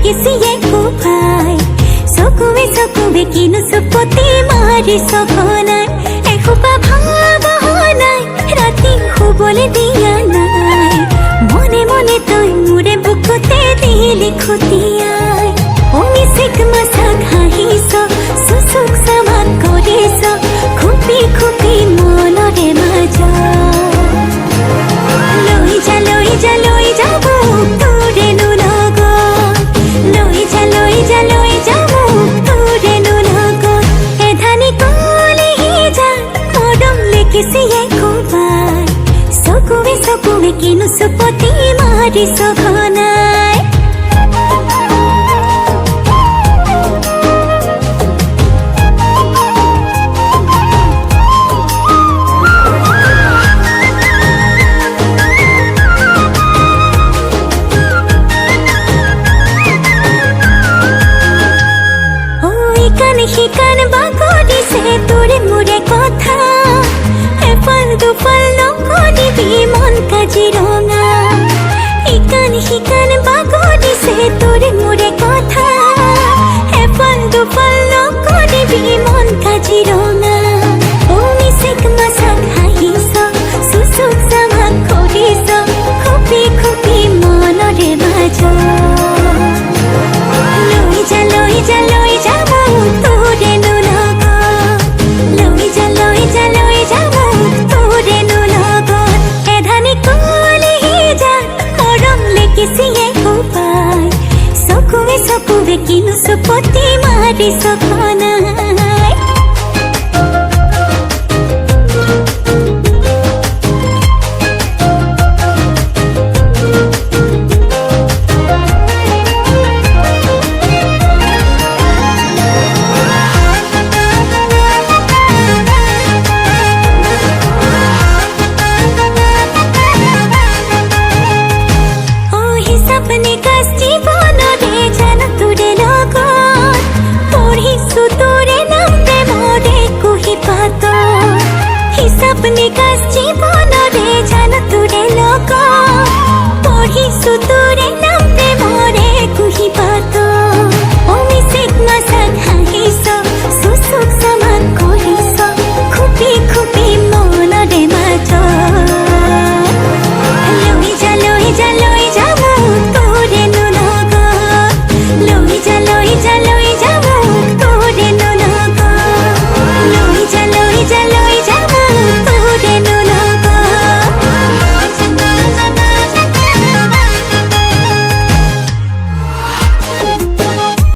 লেকিছিয়ে কোপাই চকুৱে কিনো চুপতি মাৰি সঘনাই এসোপা ভাবনাই ৰাতি শুবলৈ দিয়া নাই মনে মনে তই মোৰে বুকুতে দিলি খুটিয়াই মিচিক মাছাক হাঁহিছ চুচুক চামাক কৰিছ খুপি খুপি মনৰে মাজত লৈ যা মোক তোৰেনো লগত লৈ যা মোক তোৰেনো লগত এধানি কলিহি যা মৰম লেকিছিয়ে কোবাই চকুৱে কিনো চুপতি মাৰি সঘনাই শিকান বাগৰিছে তোৰে মোৰে কথা এফাল দুফাল নকৰিবি মন কাজিৰঙা শিকান বাগৰিছে তোৰে মোৰে কথা এফাল দুফাল নকৰিবি মন কাজিৰঙা মিচিক মাছাক হাঁহিছ চুচুক চামাক কৰিছ খুপি খুপি মনৰে মাজত লৈ যা মোক তোৰেনো লগত লৈ যা মোক তোৰেনো লগত এধানি কলিহি যা মৰম লেকিছিয়ে কোবাই চকুৱে কিনো চুপতি মাৰি সঘনাই